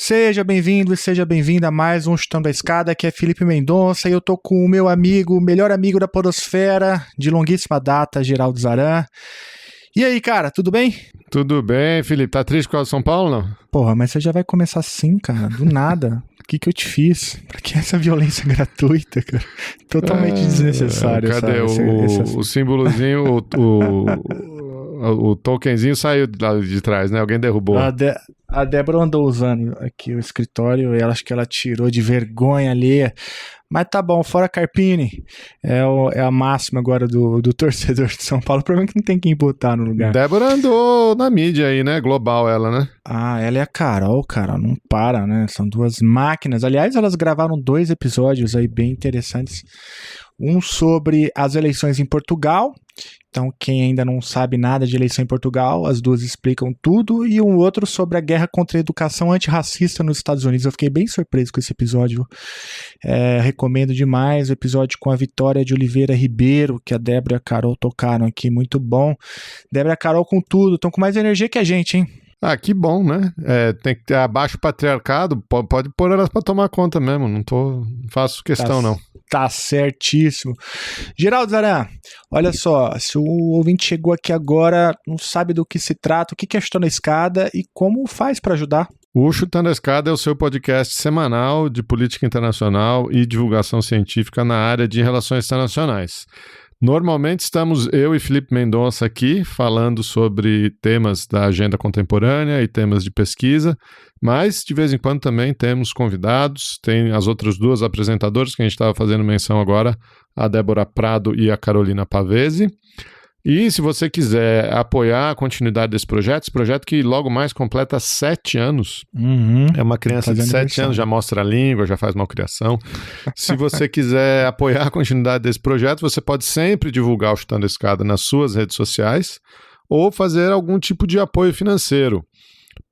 Seja bem-vindo e seja bem-vinda a mais um Chutando a Escada, que é Felipe Mendonça, e eu tô com o meu amigo, o melhor amigo da podosfera, de longuíssima data, Geraldo Zaran. E aí, cara, tudo bem? Tudo bem, Felipe. Tá triste por causa do São Paulo, não? Porra, mas você já vai começar assim, cara, do nada. O que eu te fiz? Pra que essa violência gratuita, cara? Totalmente desnecessária. Cadê o símbolozinho, o tokenzinho saiu lá de trás, né? Alguém derrubou. A Débora andou usando aqui o escritório e acho que ela tirou de vergonha alheia. Mas tá bom, fora Carpini. É a máxima agora do torcedor de São Paulo. O problema é que não tem quem botar no lugar. Débora andou na mídia aí, né? Global ela, né? Ah, ela e a Carol, cara, não para, né? São duas máquinas. Aliás, elas gravaram 2 episódios aí bem interessantes. Um sobre as eleições em Portugal. Então, quem ainda não sabe nada de eleição em Portugal, as duas explicam tudo. E um outro sobre a guerra contra a educação antirracista nos Estados Unidos. Eu fiquei bem surpreso com esse episódio. Recomendo demais o episódio com a Vitória de Oliveira Ribeiro, que a Débora e a Carol tocaram aqui. Muito bom. Débora e a Carol com tudo. Estão com mais energia que a gente, hein? Ah, que bom, né? Tem que ter abaixo o patriarcado, pode pôr elas pra tomar conta mesmo, não faço questão não. Tá certíssimo. Geraldo Zaran, olha só, se o ouvinte chegou aqui agora, não sabe do que se trata, o que é Chutando a Escada e como faz para ajudar? O Chutando a Escada é o seu podcast semanal de política internacional e divulgação científica na área de relações internacionais. Normalmente estamos eu e Felipe Mendonça aqui falando sobre temas da agenda contemporânea e temas de pesquisa, mas de vez em quando também temos convidados, tem as outras 2 apresentadoras que a gente estava fazendo menção agora, a Débora Prado e a Carolina Pavese. E se você quiser apoiar a continuidade desse projeto, esse projeto que logo mais completa 7 anos, é uma criança de 7 anos, já mostra a língua, já faz malcriação. Se você quiser apoiar a continuidade desse projeto, você pode sempre divulgar o Chutando a Escada nas suas redes sociais ou fazer algum tipo de apoio financeiro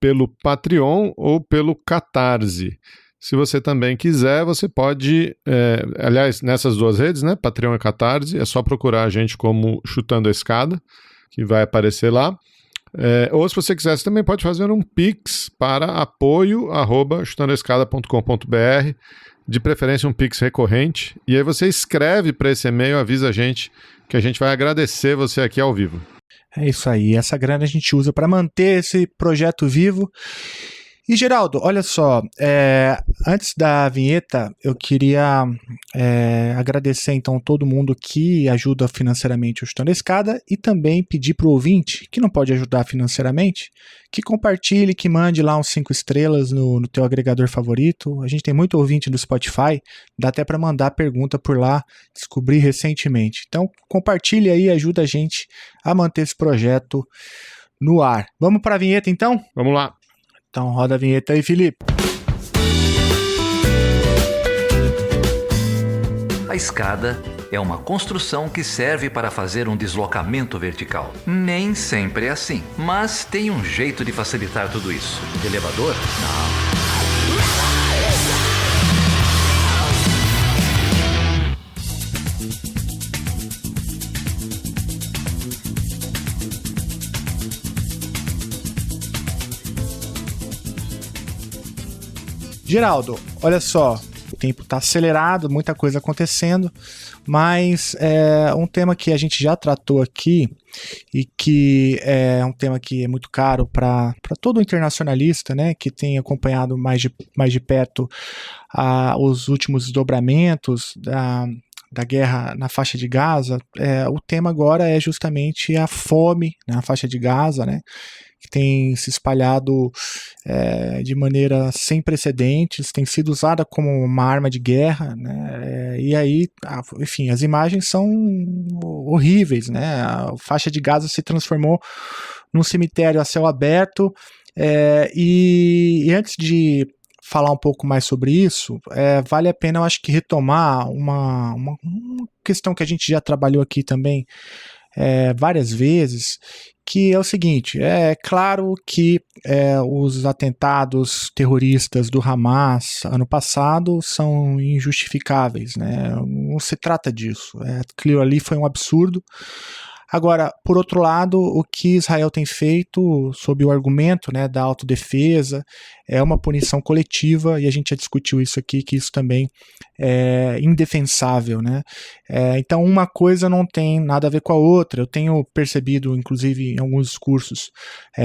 pelo Patreon ou pelo Catarse. Se você também quiser, você pode, aliás, nessas 2 redes, né, Patreon e Catarse, é só procurar a gente como Chutando a Escada, que vai aparecer lá. Ou se você quiser, você também pode fazer um Pix para apoio@chutandoaescada.com.br, de preferência um Pix recorrente, e aí você escreve para esse e-mail, avisa a gente, que a gente vai agradecer você aqui ao vivo. É isso aí, essa grana a gente usa para manter esse projeto vivo. E Geraldo, olha só, antes da vinheta, eu queria agradecer então todo mundo que ajuda financeiramente o Chutando a Escada e também pedir para o ouvinte, que não pode ajudar financeiramente, que compartilhe, que mande lá uns 5 estrelas no teu agregador favorito. A gente tem muito ouvinte do Spotify, dá até para mandar pergunta por lá, descobri recentemente. Então compartilhe aí, ajuda a gente a manter esse projeto no ar. Vamos para a vinheta então? Vamos lá. Então roda a vinheta aí, Felipe. A escada é uma construção que serve para fazer um deslocamento vertical. Nem sempre é assim, mas tem um jeito de facilitar tudo isso. Elevador? Não. Geraldo, olha só, o tempo está acelerado, muita coisa acontecendo, mas é um tema que a gente já tratou aqui e que é um tema que é muito caro para todo internacionalista, né, que tem acompanhado mais de perto os últimos desdobramentos da guerra na faixa de Gaza. O tema agora é justamente a fome na faixa de Gaza, né, que tem se espalhado de maneira sem precedentes, tem sido usada como uma arma de guerra, né? E aí, enfim, as imagens são horríveis, né? A faixa de Gaza se transformou num cemitério a céu aberto, e antes de falar um pouco mais sobre isso, vale a pena, eu acho que retomar uma questão que a gente já trabalhou aqui também várias vezes, que é o seguinte: é claro que os atentados terroristas do Hamas ano passado são injustificáveis, né? Não se trata disso. Aquilo ali foi um absurdo. Agora, por outro lado, o que Israel tem feito sob o argumento, né, da autodefesa é uma punição coletiva, e a gente já discutiu isso aqui, que isso também é indefensável, né? Então uma coisa não tem nada a ver com a outra. Eu tenho percebido, inclusive em alguns discursos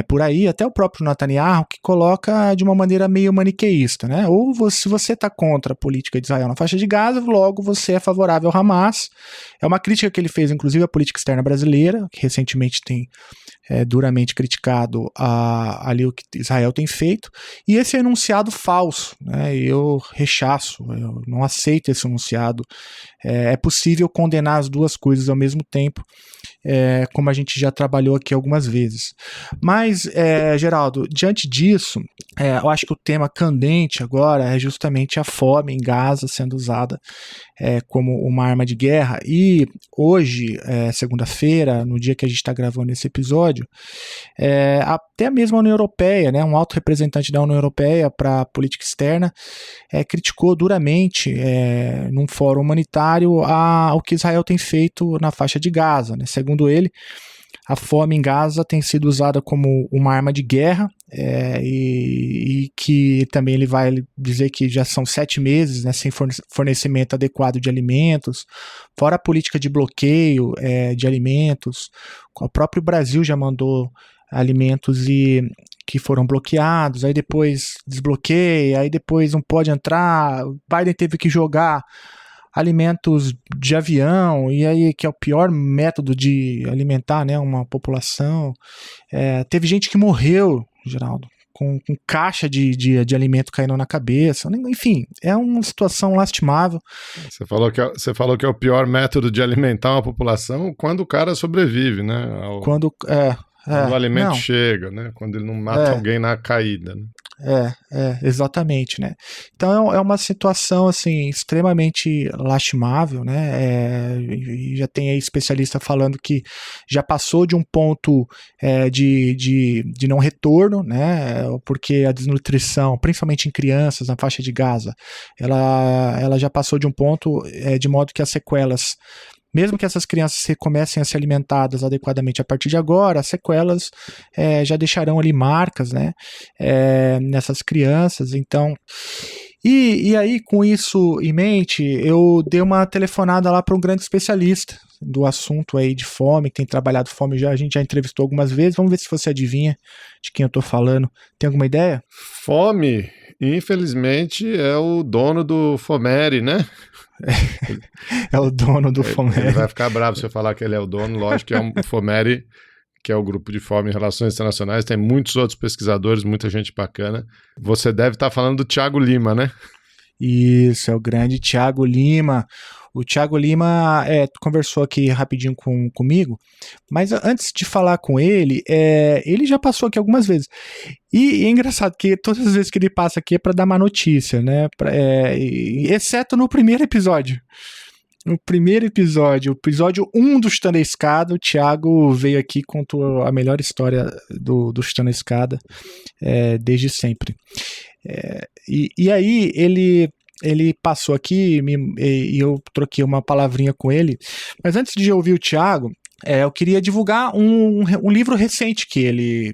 por aí, até o próprio Netanyahu, que coloca de uma maneira meio maniqueísta, né? Ou se você está contra a política de Israel na faixa de Gaza, logo você é favorável ao Hamas. É uma crítica que ele fez, inclusive, à política externa brasileira, que recentemente tem duramente criticado ali o que Israel tem feito, e esse enunciado falso, né? Eu rechaço, eu não aceito esse enunciado. É possível condenar as duas coisas ao mesmo tempo, como a gente já trabalhou aqui algumas vezes. Mas, Geraldo, diante disso, eu acho que o tema candente agora é justamente a fome em Gaza sendo usada como uma arma de guerra. E hoje, segunda-feira, no dia que a gente está gravando esse episódio, até mesmo a União Europeia, né, um alto representante da União Europeia para a política externa, criticou duramente, num fórum humanitário, o que Israel tem feito na faixa de Gaza, né? Segundo ele, a fome em Gaza tem sido usada como uma arma de guerra, e que também ele vai dizer que já são 7 meses, né, sem fornecimento adequado de alimentos, fora a política de bloqueio de alimentos. O próprio Brasil já mandou alimentos que foram bloqueados, aí depois desbloqueia, aí depois não pode entrar. Biden teve que jogar alimentos de avião, e aí que é o pior método de alimentar, né, uma população. Teve gente que morreu, Geraldo, com caixa de alimento caindo na cabeça. Enfim, é uma situação lastimável. Você falou que é o pior método de alimentar uma população quando o cara sobrevive, né? Quando o alimento chega, né? Quando ele não mata alguém na caída, né? Exatamente, né? Então é uma situação assim extremamente lastimável, né? E já tem aí especialista falando que já passou de um ponto de não retorno, né? Porque a desnutrição, principalmente em crianças na faixa de Gaza, ela já passou de um ponto de modo que as sequelas, mesmo que essas crianças comecem a ser alimentadas adequadamente a partir de agora, as sequelas já deixarão ali marcas, né, nessas crianças. Então, e aí, com isso em mente, eu dei uma telefonada lá para um grande especialista do assunto aí de fome, que tem trabalhado fome, a gente já entrevistou algumas vezes. Vamos ver se você adivinha de quem eu estou falando. Tem alguma ideia? Fome, infelizmente, é o dono do Fomeri, né? É o dono do Fomeri. Ele vai ficar bravo se eu falar que ele é o dono. Lógico que é o Fomeri, que é o grupo de fome em relações internacionais. Tem muitos outros pesquisadores, muita gente bacana. Você deve estar falando do Thiago Lima, né? Isso, é o grande Thiago Lima. O Thiago Lima conversou aqui rapidinho comigo, mas antes de falar com ele, ele já passou aqui algumas vezes. E é engraçado que todas as vezes que ele passa aqui é para dar má notícia, né? Exceto no primeiro episódio. No primeiro episódio, o episódio 1 do Chutando a Escada, o Thiago veio aqui e contou a melhor história do Chutando a Escada desde sempre. E aí ele passou aqui e eu troquei uma palavrinha com ele. Mas antes de ouvir o Thiago, eu queria divulgar um livro recente que ele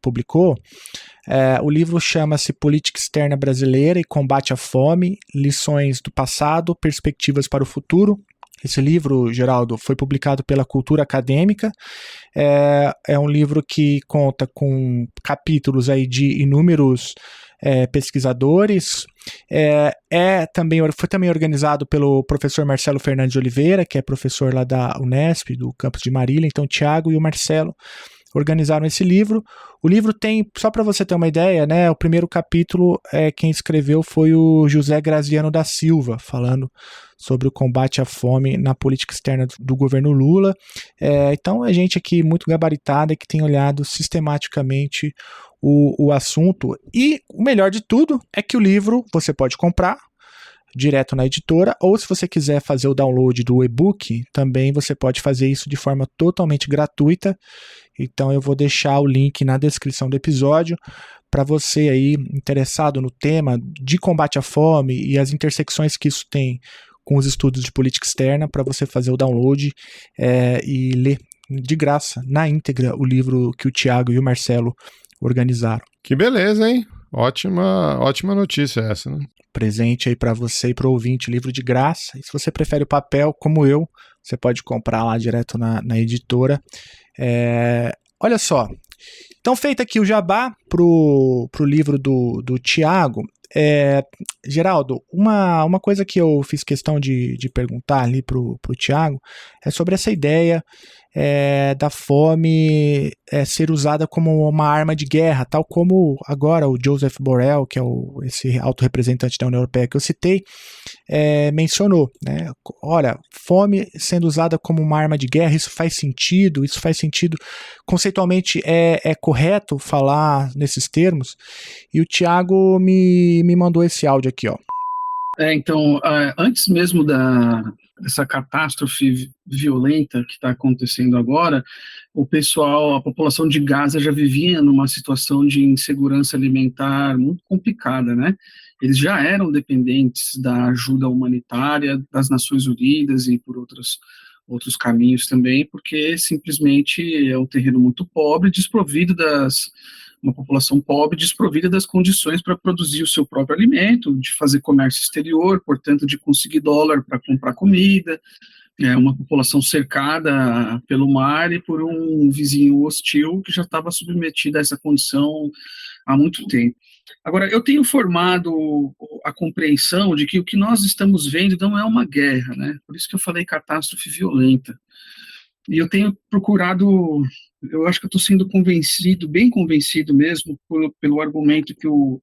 publicou. O livro chama-se Política Externa Brasileira e Combate à Fome, Lições do Passado, Perspectivas para o Futuro. Esse livro, Geraldo, foi publicado pela Cultura Acadêmica. É um livro que conta com capítulos aí de inúmeros pesquisadores. Foi também organizado pelo professor Marcelo Fernandes de Oliveira, que é professor lá da Unesp, do campus de Marília. Então, o Thiago e o Marcelo organizaram esse livro. O livro tem, só para você ter uma ideia, né, o primeiro capítulo, quem escreveu foi o José Graziano da Silva, falando sobre o combate à fome na política externa do governo Lula. Então, é gente aqui muito gabaritada que tem olhado sistematicamente o assunto. E o melhor de tudo é que o livro você pode comprar direto na editora, ou se você quiser fazer o download do e-book, também você pode fazer isso de forma totalmente gratuita. Então eu vou deixar o link na descrição do episódio para você aí interessado no tema de combate à fome e as intersecções que isso tem com os estudos de política externa, para você fazer o download e ler de graça, na íntegra, o livro que o Thiago e o Marcelo organizaram. Que beleza, hein? Ótima notícia essa, né? Presente aí para você e para o ouvinte, livro de graça. E se você prefere o papel, como eu, você pode comprar lá direto na editora. Olha só, então feito aqui o jabá pro livro do Thiago. Geraldo, uma coisa que eu fiz questão de perguntar ali pro Thiago é sobre essa ideia da fome ser usada como uma arma de guerra, tal como agora o Joseph Borrell, que é esse alto representante da União Europeia que eu citei, mencionou, né? Olha, fome sendo usada como uma arma de guerra, isso faz sentido, conceitualmente é correto falar nesses termos, e o Thiago me mandou esse áudio aqui, ó. Então, antes mesmo dessa catástrofe violenta que está acontecendo agora, a população de Gaza já vivia numa situação de insegurança alimentar muito complicada, né? Eles já eram dependentes da ajuda humanitária das Nações Unidas e por outros caminhos também, porque simplesmente é um terreno muito pobre, uma população pobre desprovida das condições para produzir o seu próprio alimento, de fazer comércio exterior, portanto, de conseguir dólar para comprar comida. É uma população cercada pelo mar e por um vizinho hostil que já estava submetida a essa condição há muito tempo. Agora, eu tenho formado a compreensão de que o que nós estamos vendo não é uma guerra, né? Por isso que eu falei catástrofe violenta. E eu tenho procurado, eu acho que eu estou sendo bem convencido mesmo, pelo argumento que o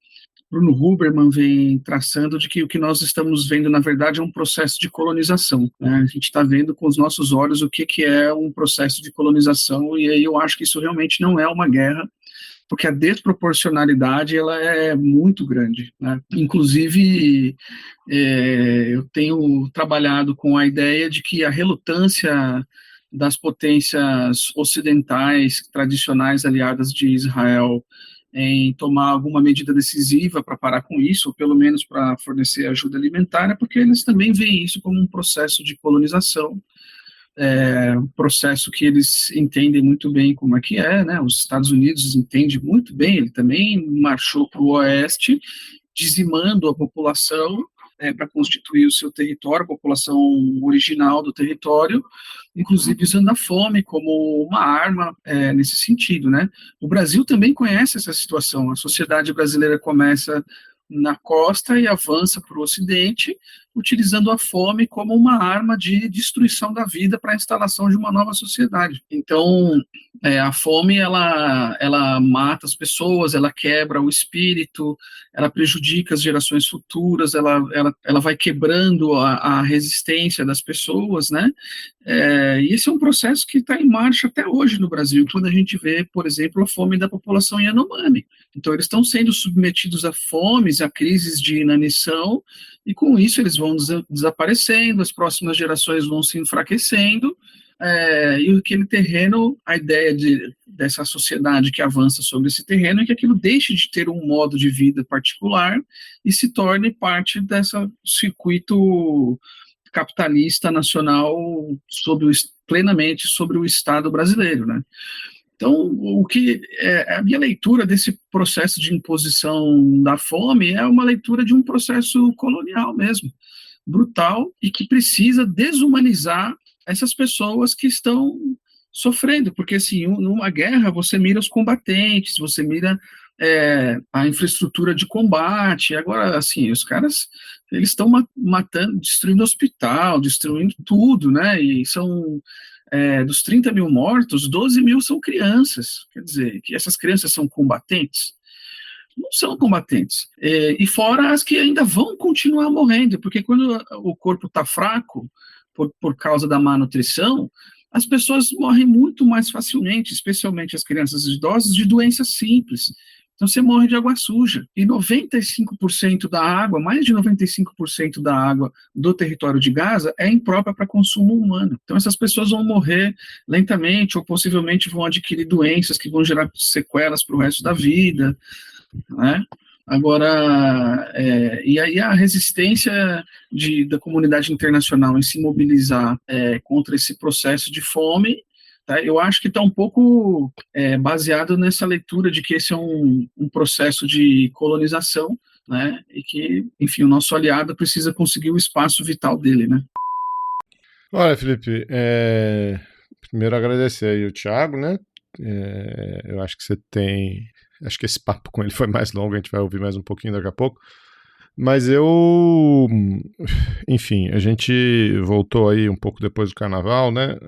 Bruno Huberman vem traçando de que o que nós estamos vendo, na verdade, é um processo de colonização, né? A gente está vendo com os nossos olhos o que é um processo de colonização, e aí eu acho que isso realmente não é uma guerra, porque a desproporcionalidade ela é muito grande, né? Inclusive, eu tenho trabalhado com a ideia de que a relutância das potências ocidentais tradicionais aliadas de Israel em tomar alguma medida decisiva para parar com isso, ou pelo menos para fornecer ajuda alimentar, porque eles também veem isso como um processo de colonização, um processo que eles entendem muito bem como é que é, né? Os Estados Unidos entendem muito bem, ele também marchou para o oeste, dizimando a população para constituir o seu território, a população original do território, inclusive usando a fome como uma arma nesse sentido, né? O Brasil também conhece essa situação. A sociedade brasileira começa na costa e avança para o ocidente, utilizando a fome como uma arma de destruição da vida para a instalação de uma nova sociedade. Então, a fome, ela mata as pessoas, ela quebra o espírito, ela prejudica as gerações futuras, ela vai quebrando a resistência das pessoas, né? E esse é um processo que está em marcha até hoje no Brasil, quando a gente vê, por exemplo, a fome da população Yanomami. Então, eles estão sendo submetidos a fomes, a crises de inanição, e com isso eles vão desaparecendo, as próximas gerações vão se enfraquecendo, e aquele terreno, a ideia dessa sociedade que avança sobre esse terreno é que aquilo deixe de ter um modo de vida particular e se torne parte desse circuito capitalista nacional plenamente sobre o Estado brasileiro, né? Então, a minha leitura desse processo de imposição da fome é uma leitura de um processo colonial mesmo, brutal, e que precisa desumanizar essas pessoas que estão sofrendo, porque assim, numa guerra você mira os combatentes, você mira a infraestrutura de combate. Agora, assim, os caras, eles estão matando, destruindo hospital, destruindo tudo, né? E são dos 30 mil mortos, 12 mil são crianças. Quer dizer, que essas crianças são combatentes? Não são combatentes. E fora as que ainda vão continuar morrendo, porque quando o corpo está fraco, por causa da má nutrição, as pessoas morrem muito mais facilmente, especialmente as crianças e idosos, de doenças simples. Então você morre de água suja. E 95% da água, mais de 95% da água do território de Gaza é imprópria para consumo humano. Então essas pessoas vão morrer lentamente ou possivelmente vão adquirir doenças que vão gerar sequelas para o resto da vida, né? Agora, e aí a resistência da comunidade internacional em se mobilizar contra esse processo de fome Tá? Eu acho que está um pouco baseado nessa leitura de que esse é um processo de colonização, né? E que, enfim, o nosso aliado precisa conseguir o espaço vital dele, né? Olha, Felipe, primeiro agradecer aí o Thiago, né? Eu acho que acho que esse papo com ele foi mais longo, a gente vai ouvir mais um pouquinho daqui a pouco. Mas enfim, a gente voltou aí um pouco depois do carnaval, né?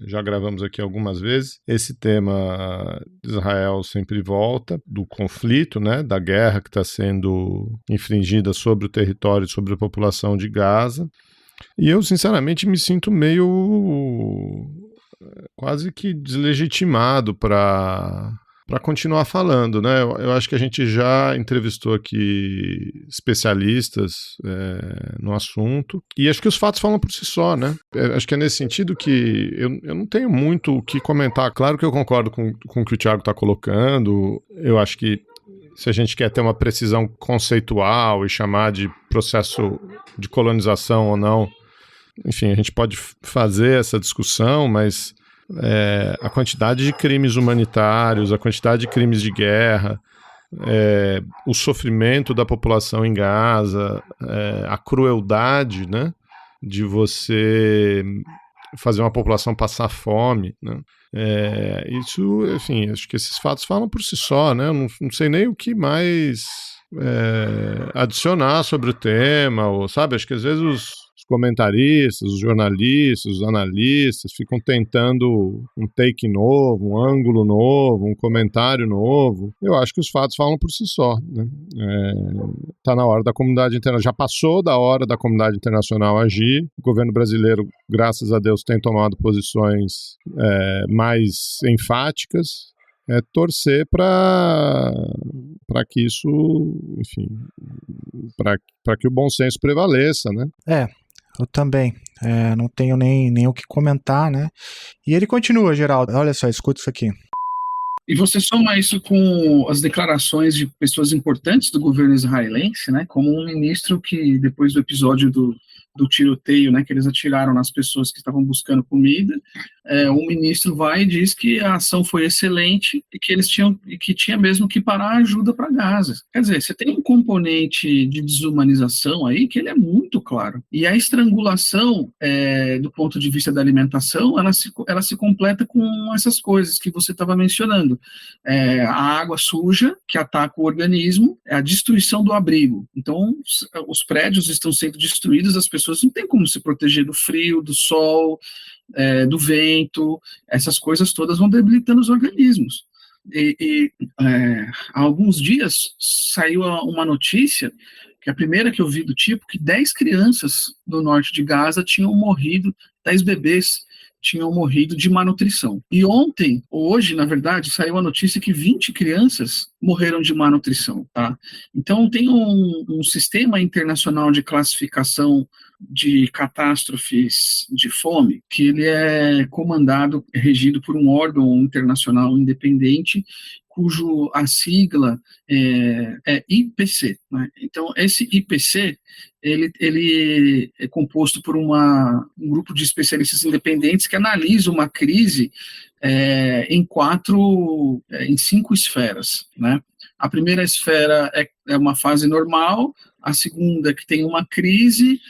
Já gravamos aqui algumas vezes. Esse tema de Israel sempre volta, do conflito, né? Da guerra que está sendo infligida sobre o território e sobre a população de Gaza. E eu, sinceramente, me sinto meio quase que deslegitimado para continuar falando, né? Eu acho que a gente já entrevistou aqui especialistas no assunto, e acho que os fatos falam por si só, né? Acho que é nesse sentido que eu não tenho muito o que comentar. Claro que eu concordo com o que o Thiago está colocando. Eu acho que se a gente quer ter uma precisão conceitual e chamar de processo de colonização ou não, enfim, a gente pode fazer essa discussão, mas a quantidade de crimes humanitários, a quantidade de crimes de guerra, o sofrimento da população em Gaza, a crueldade, né, de você fazer uma população passar fome, né? Isso, enfim, acho que esses fatos falam por si só, né? Eu não sei nem o que mais adicionar sobre o tema, ou, sabe, acho que às vezes os comentaristas, os jornalistas, os analistas ficam tentando um take novo, um ângulo novo, um comentário novo. Eu acho que os fatos falam por si só, né? Tá na hora da comunidade internacional, já passou da hora da comunidade internacional agir. O governo brasileiro, graças a Deus, tem tomado posições mais enfáticas. Torcer para que isso, enfim, para que o bom senso prevaleça, né? Eu também. Não tenho nem o que comentar, né? E ele continua, Geraldo. Olha só, escuta isso aqui. E você soma isso com as declarações de pessoas importantes do governo israelense, né? Como um ministro que, depois do episódio do tiroteio, né, que eles atiraram nas pessoas que estavam buscando comida, o ministro vai e diz que a ação foi excelente e que eles tinha mesmo que parar a ajuda para Gaza. Quer dizer, você tem um componente de desumanização aí que ele é muito claro. E a estrangulação, do ponto de vista da alimentação, ela se completa com essas coisas que você estava mencionando. A água suja que ataca o organismo, a destruição do abrigo. Então, os prédios estão sendo destruídos, as pessoas não têm como se proteger do frio, do sol, do vento, essas coisas todas vão debilitando os organismos. Há alguns dias saiu uma notícia, que é a primeira que eu vi do tipo, que 10 crianças do norte de Gaza tinham morrido, 10 bebês tinham morrido de malnutrição. E hoje, na verdade, saiu a notícia que 20 crianças morreram de malnutrição. Tá? Então, tem um sistema internacional de classificação de catástrofes de fome, que ele é regido por um órgão internacional independente, cujo a sigla é IPC. Né? Então, esse IPC, ele é composto por um grupo de especialistas independentes que analisa uma crise em 5 esferas. Né? A primeira esfera é uma fase normal, a segunda que tem uma crise,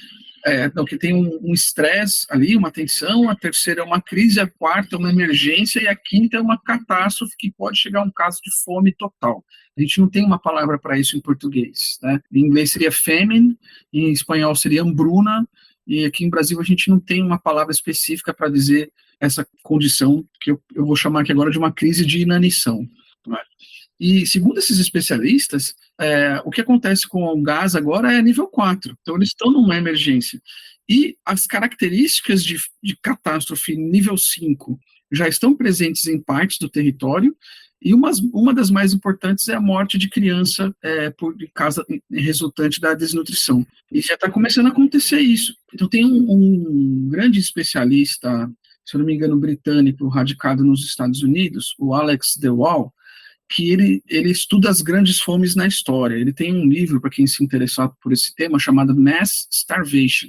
que tem um estresse ali, uma tensão, a terceira é uma crise, a quarta é uma emergência e a quinta é uma catástrofe que pode chegar a um caso de fome total. A gente não tem uma palavra para isso em português, né? Em inglês seria famine, em espanhol seria hambruna, e aqui em Brasil a gente não tem uma palavra específica para dizer essa condição, que eu vou chamar aqui agora de uma crise de inanição. Né? E, segundo esses especialistas, o que acontece com o gás agora é nível 4. Então, eles estão numa emergência. E as características de catástrofe nível 5 já estão presentes em partes do território, e uma das mais importantes é a morte de criança por causa resultante da desnutrição. E já está começando a acontecer isso. Então, tem um grande especialista, se eu não me engano, britânico, radicado nos Estados Unidos, o Alex DeWall, que ele estuda as grandes fomes na história. Ele tem um livro, para quem se interessar por esse tema, chamado Mass Starvation,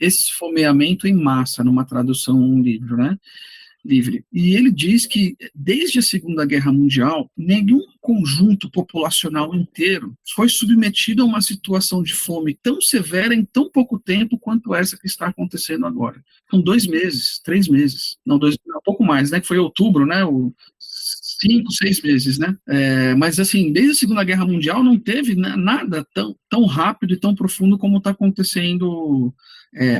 Esfomeamento em Massa, numa tradução, um livro, né? livre. E ele diz que, desde a Segunda Guerra Mundial, nenhum conjunto populacional inteiro foi submetido a uma situação de fome tão severa em tão pouco tempo quanto essa que está acontecendo agora. São 2 meses, 3 meses, não, um pouco mais, né? Que foi outubro, né? 5, 6 meses, né? Mas, assim, desde a Segunda Guerra Mundial não teve nada tão rápido e tão profundo como está acontecendo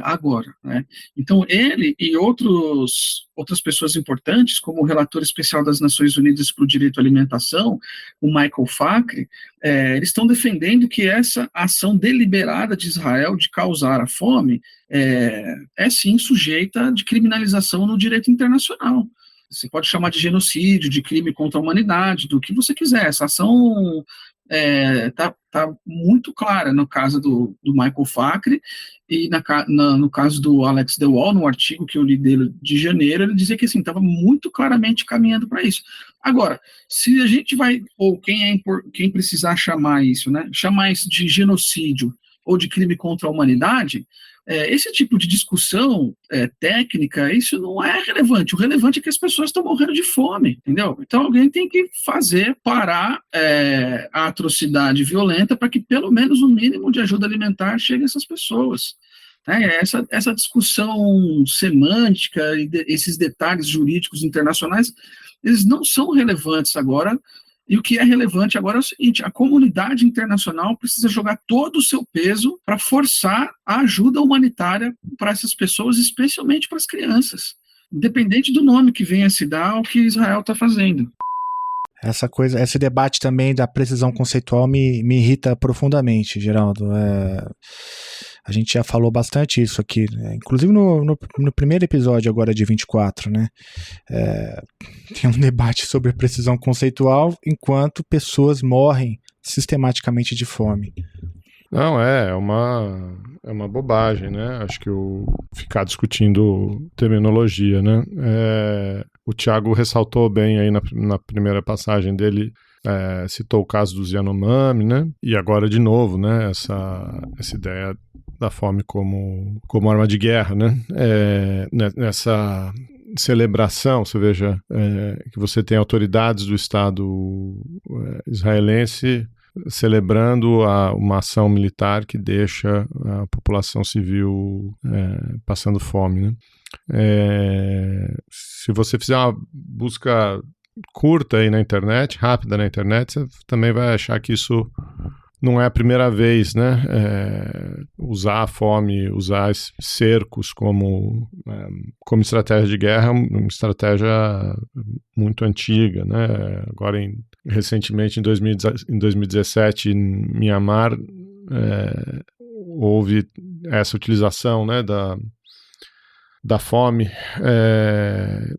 agora, né? Então, ele e outras pessoas importantes, como o relator especial das Nações Unidas para o Direito à Alimentação, o Michael Fakhri, eles estão defendendo que essa ação deliberada de Israel de causar a fome é sim sujeita de criminalização no direito internacional. Você pode chamar de genocídio, de crime contra a humanidade, do que você quiser. Essa ação tá muito clara no caso do Michael Fakhri e no caso do Alex de Waal, no artigo que eu li dele de janeiro, ele dizia que estava muito claramente caminhando para isso. Agora, se a gente vai, ou quem precisar chamar isso, né, chamar isso de genocídio ou de crime contra a humanidade, esse tipo de discussão técnica, isso não é relevante. O relevante é que as pessoas estão morrendo de fome, entendeu? Então alguém tem que parar a atrocidade violenta para que pelo menos um mínimo de ajuda alimentar chegue a essas pessoas. Essa discussão semântica e esses detalhes jurídicos internacionais, eles não são relevantes agora. E o que é relevante agora é o seguinte: a comunidade internacional precisa jogar todo o seu peso para forçar a ajuda humanitária para essas pessoas, especialmente para as crianças, independente do nome que venha a se dar, o que Israel está fazendo. Esse debate também da precisão conceitual me irrita profundamente, Geraldo. A gente já falou bastante isso aqui, né? Inclusive no primeiro episódio agora de 24, né? Tem um debate sobre precisão conceitual enquanto pessoas morrem sistematicamente de fome. Não, é uma bobagem, né? Acho que ficar discutindo terminologia, né? O Thiago ressaltou bem aí na primeira passagem dele, citou o caso dos Yanomami, né? E agora de novo, né? Essa ideia da fome como arma de guerra, né? Nessa celebração, você veja que você tem autoridades do Estado israelense celebrando uma ação militar que deixa a população civil passando fome, né? Se você fizer uma busca curta aí na internet, rápida na internet, você também vai achar que isso não é a primeira vez, né? Usar a fome, usar cercos como estratégia de guerra, uma estratégia muito antiga, né? Agora, recentemente, em 2017, em Mianmar, houve essa utilização, né, da fome,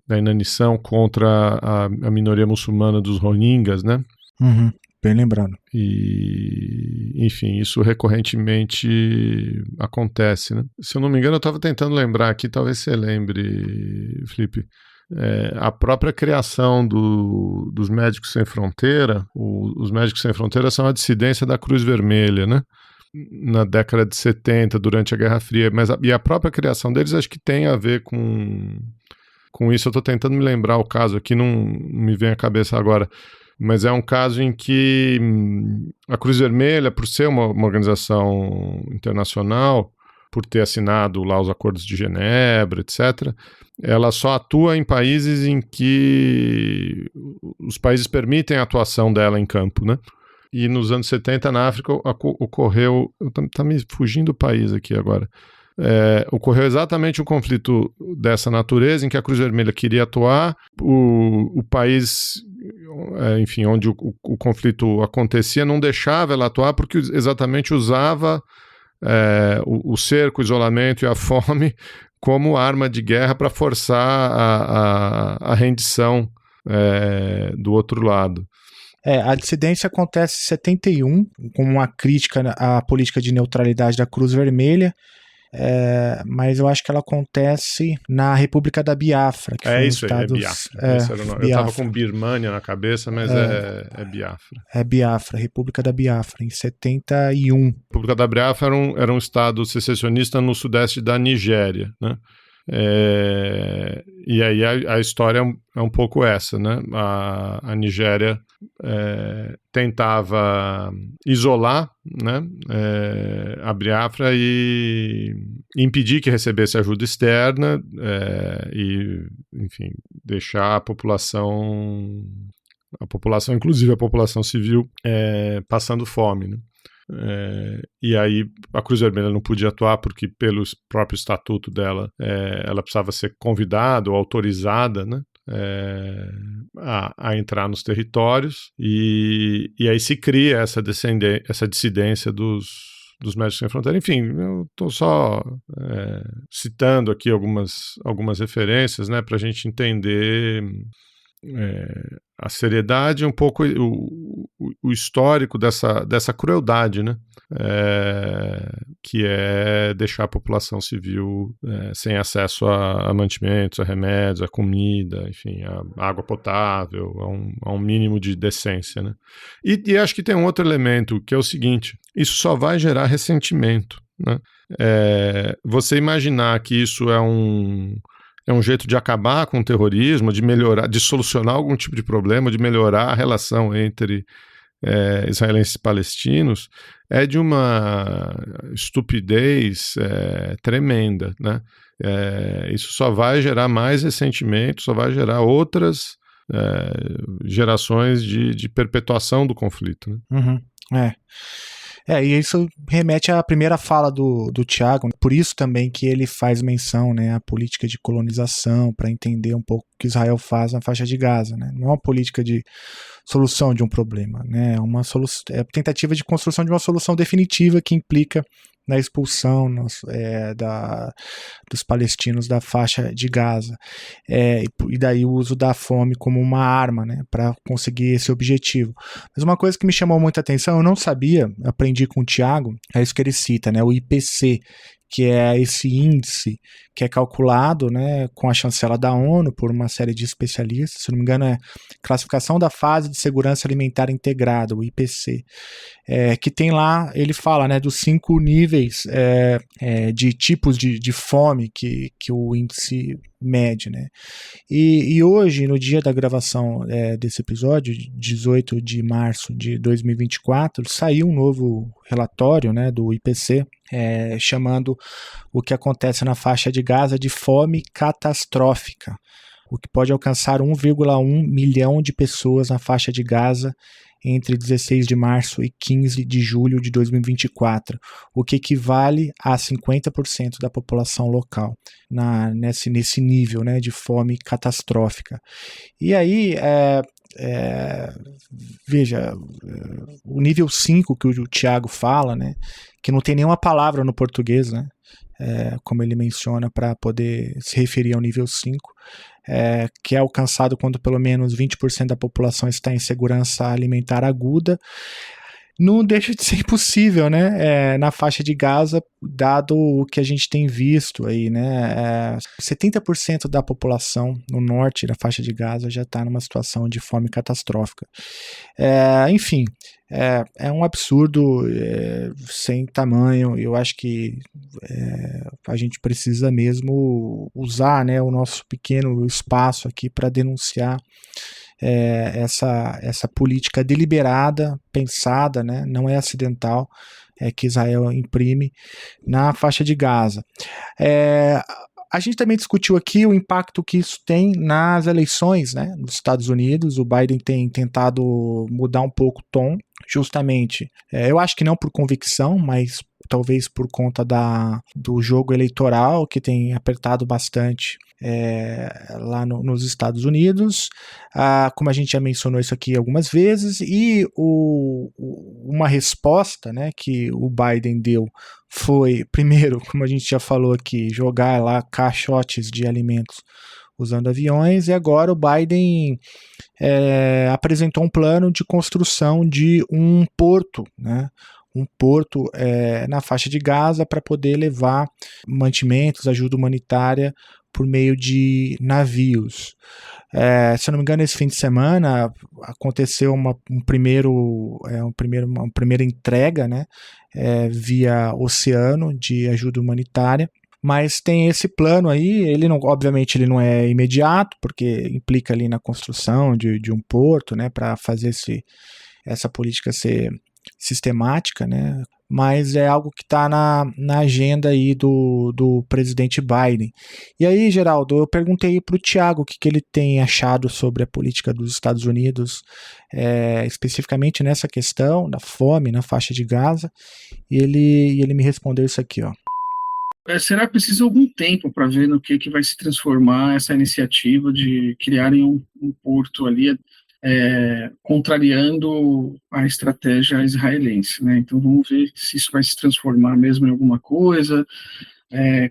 da inanição contra a minoria muçulmana dos Rohingyas, né? Uhum. Bem lembrado. E, enfim, isso recorrentemente acontece, né? Se eu não me engano, eu estava tentando lembrar aqui, talvez você lembre, Felipe, a própria criação dos Médicos Sem Fronteira. Os Médicos Sem Fronteira são a dissidência da Cruz Vermelha, né? Na década de 70, durante a Guerra Fria. E a própria criação deles acho que tem a ver com isso. Eu estou tentando me lembrar o caso aqui, não me vem à cabeça agora. Mas é um caso em que a Cruz Vermelha, por ser uma organização internacional, por ter assinado lá os acordos de Genebra, etc., ela só atua em países em que os países permitem a atuação dela em campo, né? E nos anos 70, na África, ocorreu... Está me fugindo o país aqui agora. Ocorreu exatamente um conflito dessa natureza, em que a Cruz Vermelha queria atuar, o país... enfim, onde o conflito acontecia, não deixava ela atuar porque exatamente usava o cerco, o isolamento e a fome como arma de guerra para forçar a rendição do outro lado. A dissidência acontece em 71, com uma crítica à política de neutralidade da Cruz Vermelha, mas eu acho que ela acontece na República da Biafra. Que foi isso aí, Biafra. Eu estava com Birmania na cabeça, mas é Biafra. É Biafra, República da Biafra, em 71. A República da Biafra era um estado secessionista no sudeste da Nigéria, né? E aí a história é um pouco essa, né? A Nigéria tentava isolar, né, a Biafra e impedir que recebesse ajuda externa e, enfim, deixar a população, inclusive a população civil, passando fome, né? E aí a Cruz Vermelha não podia atuar porque pelo próprio estatuto dela ela precisava ser convidada ou autorizada, né, a entrar nos territórios e aí se cria essa dissidência dos Médicos Sem Fronteira. Enfim, eu estou só citando aqui algumas referências, né, para a gente entender a seriedade e um pouco o histórico dessa crueldade, né? Que é deixar a população civil sem acesso a mantimentos, a remédios, a comida, enfim, a água potável, a um mínimo de decência, né? E acho que tem um outro elemento, que é o seguinte: isso só vai gerar ressentimento, né? Você imaginar que isso é um jeito de acabar com o terrorismo, de melhorar, de solucionar algum tipo de problema, de melhorar a relação entre israelenses e palestinos, é de uma estupidez tremenda, né? Isso só vai gerar mais ressentimento, só vai gerar outras gerações de perpetuação do conflito, né? Uhum. E isso remete à primeira fala do Tiago, por isso também que ele faz menção, né, à política de colonização, para entender um pouco o que Israel faz na faixa de Gaza, né? Não é uma política de solução de um problema, né? É a tentativa de construção de uma solução definitiva que implica na expulsão dos palestinos da faixa de Gaza, e daí o uso da fome como uma arma, né, para conseguir esse objetivo. Mas uma coisa que me chamou muita atenção, eu não sabia, aprendi com o Tiago, é isso que ele cita, né, o IPC, que é esse índice que é calculado, né, com a chancela da ONU por uma série de especialistas, se não me engano é Classificação da Fase de Segurança Alimentar Integrada, o IPC, que tem lá, ele fala, né, dos 5 níveis de tipos de fome que o índice mede, né? E hoje, no dia da gravação desse episódio, 18 de março de 2024, saiu um novo relatório, né, do IPC, chamando o que acontece na faixa de Gaza de fome catastrófica, o que pode alcançar 1,1 milhão de pessoas na faixa de Gaza entre 16 de março e 15 de julho de 2024, o que equivale a 50% da população local nesse nível, né, de fome catastrófica. E aí, veja, o nível 5 que o Tiago fala, né, que não tem nenhuma palavra no português, né, como ele menciona para poder se referir ao nível 5, que é alcançado quando pelo menos 20% da população está em segurança alimentar aguda, não deixa de ser impossível, né, na faixa de Gaza, dado o que a gente tem visto aí, né, 70% da população no norte da faixa de Gaza já está numa situação de fome catastrófica. Enfim, é um absurdo sem tamanho. Eu acho que a gente precisa mesmo usar, né, o nosso pequeno espaço aqui para denunciar essa política deliberada, pensada, né, não é acidental, que Israel imprime na faixa de Gaza. A gente também discutiu aqui o impacto que isso tem nas eleições, né, nos Estados Unidos. O Biden tem tentado mudar um pouco o tom, justamente, eu acho que não por convicção, mas talvez por conta do jogo eleitoral, que tem apertado bastante lá nos Estados Unidos, como a gente já mencionou isso aqui algumas vezes, e uma resposta, né, que o Biden deu foi, primeiro, como a gente já falou aqui, jogar lá caixotes de alimentos usando aviões, e agora o Biden apresentou um plano de construção de um porto, né, na faixa de Gaza para poder levar mantimentos, ajuda humanitária por meio de navios. Se eu não me engano, esse fim de semana aconteceu uma primeira entrega, né, via oceano de ajuda humanitária, Mas tem esse plano aí, obviamente ele não é imediato, porque implica ali na construção de um porto, né, para fazer essa política ser sistemática, né, mas é algo que está na agenda aí do presidente Biden. E aí, Geraldo, eu perguntei para o Thiago o que ele tem achado sobre a política dos Estados Unidos, especificamente nessa questão da fome na faixa de Gaza, e ele me respondeu isso aqui, ó. Será preciso algum tempo para ver no que vai se transformar essa iniciativa de criarem um porto ali, contrariando a estratégia israelense, né? Então vamos ver se isso vai se transformar mesmo em alguma coisa,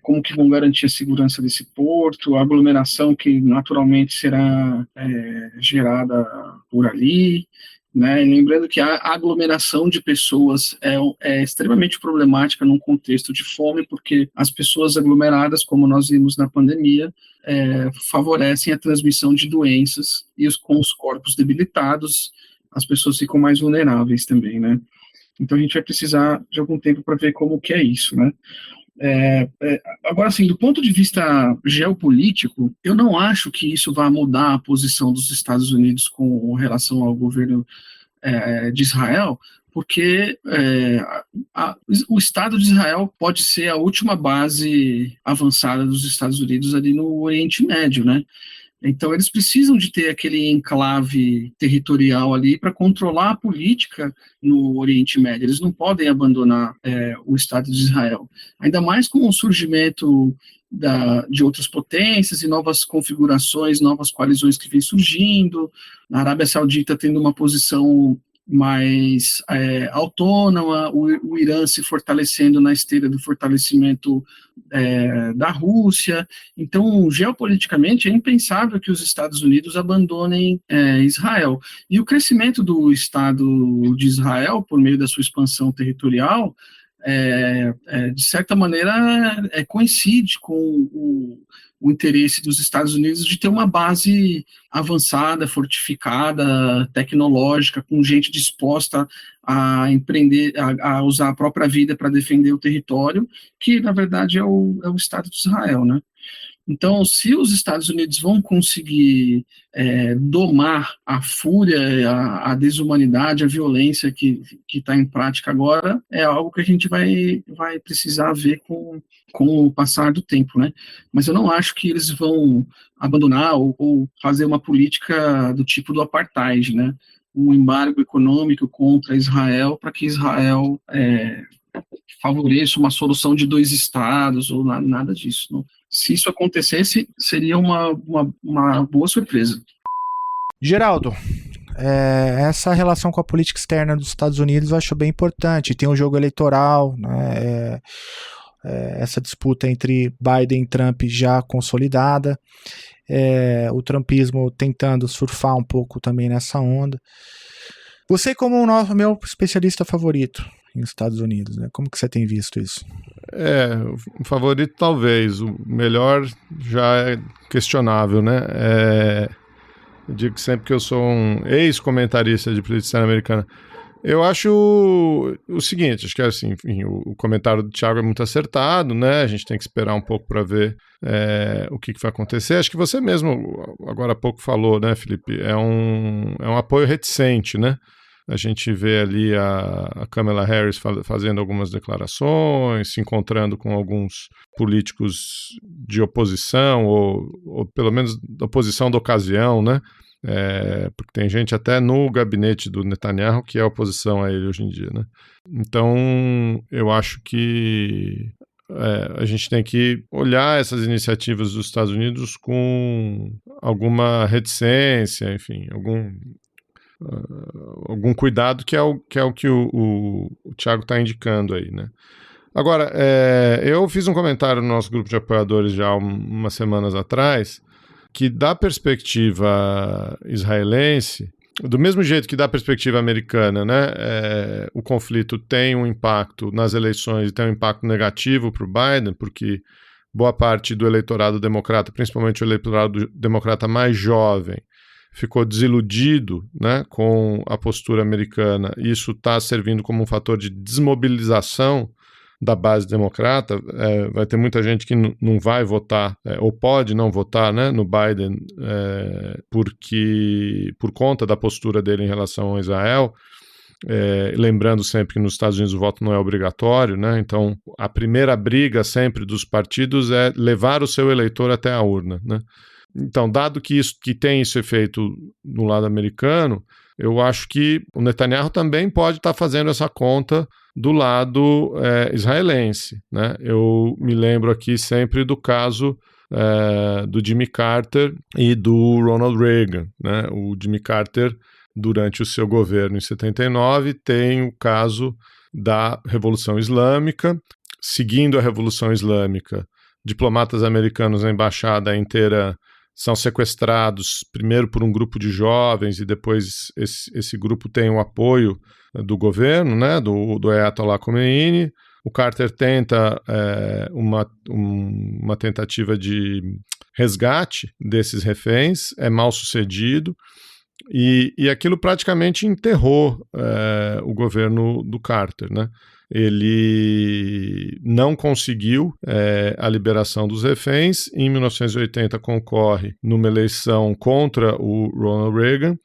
como que vão garantir a segurança desse porto, a aglomeração que naturalmente será gerada por ali, né? Lembrando que a aglomeração de pessoas é extremamente problemática num contexto de fome, porque as pessoas aglomeradas, como nós vimos na pandemia, favorecem a transmissão de doenças, e com os corpos debilitados, as pessoas ficam mais vulneráveis também, né? Então a gente vai precisar de algum tempo para ver como que é isso, né? Agora, assim, do ponto de vista geopolítico, eu não acho que isso vá mudar a posição dos Estados Unidos com relação ao governo de Israel, porque o Estado de Israel pode ser a última base avançada dos Estados Unidos ali no Oriente Médio, né? Então, eles precisam de ter aquele enclave territorial ali para controlar a política no Oriente Médio. Eles não podem abandonar o Estado de Israel. Ainda mais com o surgimento de outras potências e novas configurações, novas coalizões que vêm surgindo. A Arábia Saudita tendo uma posição mais autônoma, o Irã se fortalecendo na esteira do fortalecimento da Rússia. Então, geopoliticamente, é impensável que os Estados Unidos abandonem Israel. E o crescimento do Estado de Israel, por meio da sua expansão territorial, de certa maneira, coincide com o interesse dos Estados Unidos de ter uma base avançada, fortificada, tecnológica, com gente disposta a empreender, a usar a própria vida para defender o território, que, na verdade, é o Estado de Israel, né? Então, se os Estados Unidos vão conseguir domar a fúria, a desumanidade, a violência que está em prática agora, é algo que a gente vai precisar ver com o passar do tempo, né? Mas eu não acho que eles vão abandonar ou fazer uma política do tipo do apartheid, né? Um embargo econômico contra Israel para que Israel favoreça uma solução de 2 estados ou nada disso. Não. Se isso acontecesse, seria uma boa surpresa. Geraldo, essa relação com a política externa dos Estados Unidos eu acho bem importante. Tem o jogo eleitoral, né, essa disputa entre Biden e Trump já consolidada, o trumpismo tentando surfar um pouco também nessa onda. Você, como o meu especialista favorito nos Estados Unidos, né? Como que você tem visto isso? O favorito talvez, o melhor já é questionável, né? Eu digo sempre que eu sou um ex-comentarista de política externa americana. Eu acho o seguinte, acho que assim, enfim, o comentário do Thiago é muito acertado, né? A gente tem que esperar um pouco para ver o que vai acontecer. Acho que você mesmo agora há pouco falou, né, Felipe? É um apoio reticente, né? A gente vê ali a Kamala Harris fazendo algumas declarações, se encontrando com alguns políticos de oposição, ou pelo menos da oposição da ocasião, né? Porque tem gente até no gabinete do Netanyahu que é oposição a ele hoje em dia, né? Então, eu acho que a gente tem que olhar essas iniciativas dos Estados Unidos com alguma reticência, enfim, algum cuidado, que é o que o Thiago está indicando aí, né? Agora, eu fiz um comentário no nosso grupo de apoiadores já umas semanas atrás, que da perspectiva israelense, do mesmo jeito que da perspectiva americana, né, o conflito tem um impacto nas eleições e tem um impacto negativo para o Biden, porque boa parte do eleitorado democrata, principalmente o eleitorado democrata mais jovem, ficou desiludido, né, com a postura americana. Isso está servindo como um fator de desmobilização da base democrata, vai ter muita gente que não vai votar, ou pode não votar, né, no Biden, por conta da postura dele em relação a Israel. Lembrando sempre que nos Estados Unidos o voto não é obrigatório, né? Então a primeira briga sempre dos partidos é levar o seu eleitor até a urna, né? Então, dado que tem esse efeito no lado americano, eu acho que o Netanyahu também pode estar fazendo essa conta do lado israelense, né? Eu me lembro aqui sempre do caso do Jimmy Carter e do Ronald Reagan, né? O Jimmy Carter, durante o seu governo em 79, tem o caso da Revolução Islâmica. Seguindo a Revolução Islâmica, diplomatas americanos na embaixada inteira são sequestrados, primeiro por um grupo de jovens, e depois esse grupo tem o apoio do governo, né, do Ayatollah Khomeini. O Carter tenta uma tentativa de resgate desses reféns, é mal sucedido, e aquilo praticamente enterrou o governo do Carter, né? Ele não conseguiu a liberação dos reféns. Em 1980 concorre numa eleição contra o Ronald Reagan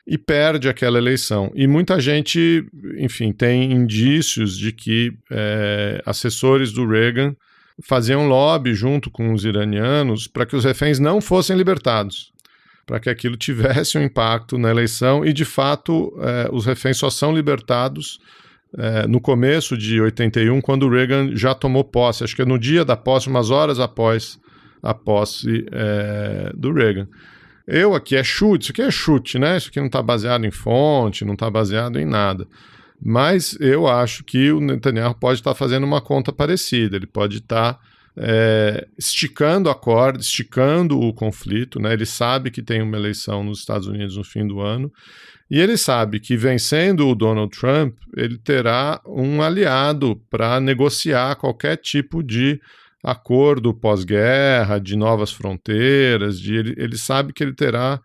e perde aquela eleição. E muita gente, enfim, tem indícios de que assessores do Reagan faziam lobby junto com os iranianos para que os reféns não fossem libertados, para que aquilo tivesse um impacto na eleição. E, de fato, os reféns só são libertados no começo de 81, quando o Reagan já tomou posse. Acho que é no dia da posse, umas horas após a posse do Reagan. Isso aqui é chute, né? Isso aqui não está baseado em fonte, não está baseado em nada. Mas eu acho que o Netanyahu pode estar fazendo uma conta parecida. Ele pode estar esticando a corda, esticando o conflito, né? Ele sabe que tem uma eleição nos Estados Unidos no fim do ano, e ele sabe que, vencendo o Donald Trump, ele terá um aliado para negociar qualquer tipo de acordo pós-guerra, de novas fronteiras. Ele sabe que ele terá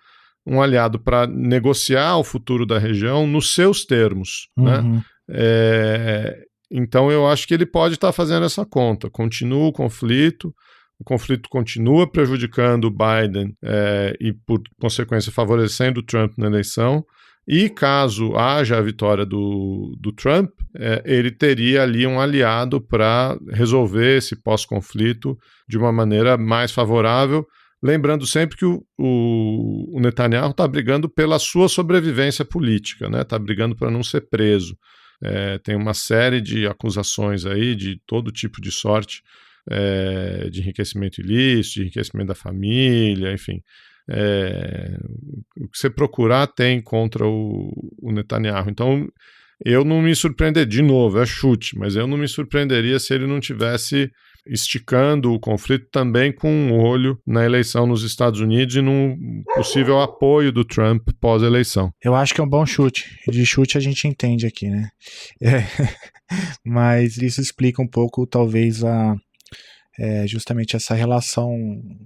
um aliado para negociar o futuro da região nos seus termos, né? Então eu acho que ele pode estar fazendo essa conta. Continua o conflito continua prejudicando o Biden e, por consequência, favorecendo o Trump na eleição. E caso haja a vitória do Trump, ele teria ali um aliado para resolver esse pós-conflito de uma maneira mais favorável. Lembrando sempre que o Netanyahu está brigando pela sua sobrevivência política, né? Está brigando para não ser preso. Tem uma série de acusações aí de todo tipo de sorte, de enriquecimento ilícito, de enriquecimento da família, enfim. O que você procurar tem contra o Netanyahu. Então, eu não me surpreenderia, de novo, é chute, mas eu não me surpreenderia se ele não tivesse esticando o conflito também com um olho na eleição nos Estados Unidos e num possível apoio do Trump pós-eleição. Eu acho que é um bom chute. De chute a gente entende aqui, né? Mas isso explica um pouco, talvez, justamente essa relação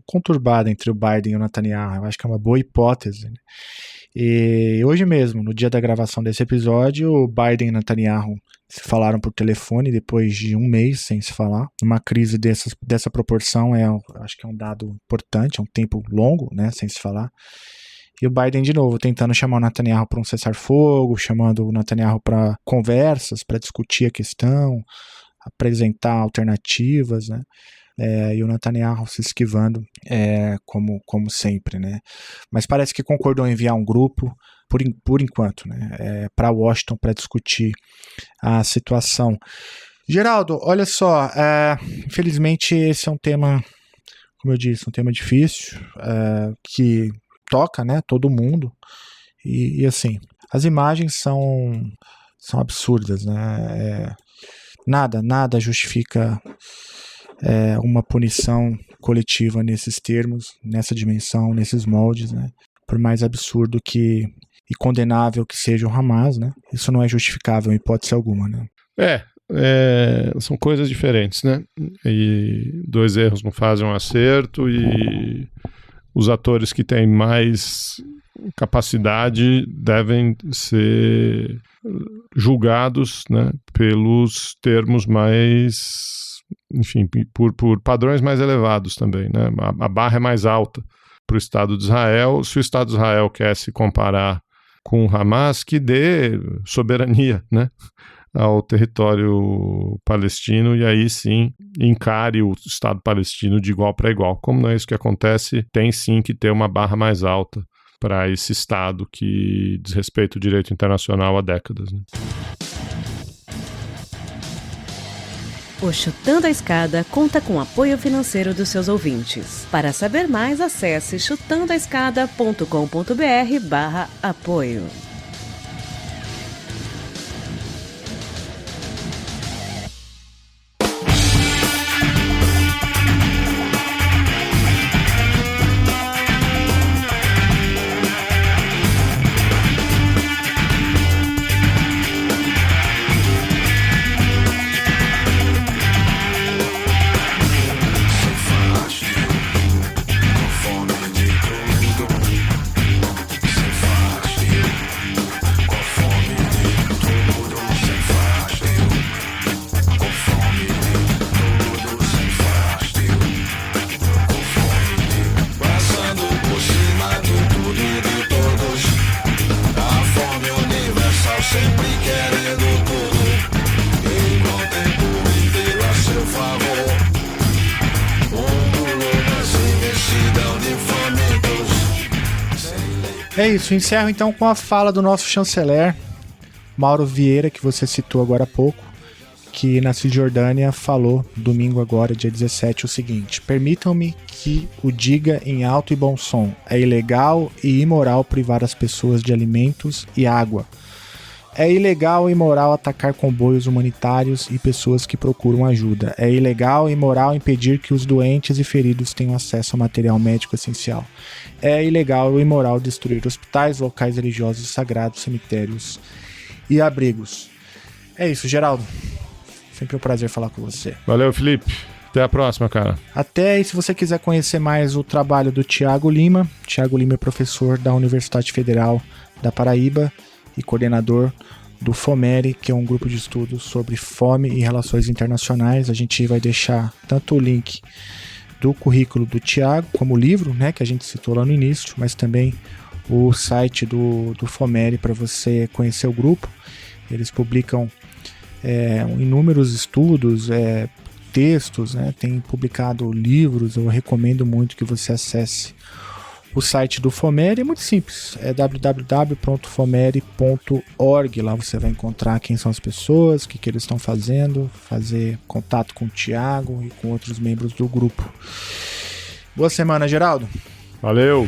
conturbada entre o Biden e o Netanyahu. Eu acho que é uma boa hipótese, né? E hoje mesmo, no dia da gravação desse episódio, o Biden e o Netanyahu se falaram por telefone depois de um mês sem se falar. Uma crise dessa proporção acho que é um dado importante, é um tempo longo, né, sem se falar. E o Biden, de novo, tentando chamar o Netanyahu para um cessar-fogo, chamando o Netanyahu para conversas, para discutir a questão, apresentar alternativas, né? E o Netanyahu se esquivando, como sempre, né? Mas parece que concordou em enviar um grupo, por enquanto, né? Para Washington para discutir a situação. Geraldo, olha só, infelizmente esse é um tema, como eu disse, um tema difícil, que toca, né, todo mundo, e assim, as imagens são absurdas, né? Nada justifica uma punição coletiva nesses termos, nessa dimensão, nesses moldes, né? Por mais absurdo e condenável que seja o Hamas, né? Isso não é justificável em hipótese alguma, né? São coisas diferentes, né? E dois erros não fazem um acerto, e os atores que têm mais capacidade devem ser julgados, né, pelos termos mais, enfim, por padrões mais elevados também, né? A barra é mais alta para o Estado de Israel. Se o Estado de Israel quer se comparar com o Hamas, que dê soberania, né, ao território palestino, e aí sim encare o Estado palestino de igual para igual. Como não é isso que acontece, tem sim que ter uma barra mais alta para esse Estado que desrespeita o direito internacional há décadas, né? O Chutando a Escada conta com apoio financeiro dos seus ouvintes. Para saber mais, acesse chutandoaescada.com.br/apoio. É isso, encerro então com a fala do nosso chanceler, Mauro Vieira, que você citou agora há pouco, que na Cisjordânia falou domingo agora, dia 17, o seguinte: permitam-me que o diga em alto e bom som, é ilegal e imoral privar as pessoas de alimentos e água. É ilegal e imoral atacar comboios humanitários e pessoas que procuram ajuda. É ilegal e imoral impedir que os doentes e feridos tenham acesso a material médico essencial. É ilegal e imoral destruir hospitais, locais religiosos sagrados, cemitérios e abrigos. É isso, Geraldo. Sempre um prazer falar com você. Valeu, Felipe. Até a próxima, cara. Até, e se você quiser conhecer mais o trabalho do Thiago Lima é professor da Universidade Federal da Paraíba e coordenador do FOMERE, que é um grupo de estudos sobre fome e relações internacionais. A gente vai deixar tanto o link do currículo do Thiago, como o livro, né, que a gente citou lá no início, mas também o site do FOMERE para você conhecer o grupo. Eles publicam inúmeros estudos, textos, né, tem publicado livros. Eu recomendo muito que você acesse o site do FOMERE. É muito simples, é www.fomere.org. Lá você vai encontrar quem são as pessoas, o que eles estão fazendo, fazer contato com o Thiago e com outros membros do grupo. Boa semana, Geraldo. Valeu!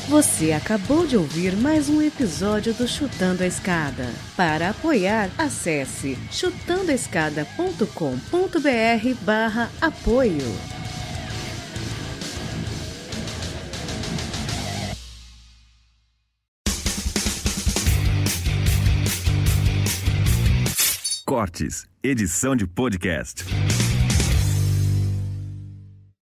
Você acabou de ouvir mais um episódio do Chutando a Escada. Para apoiar, acesse chutandoaescada.com.br/apoio. Cortes, edição de podcast.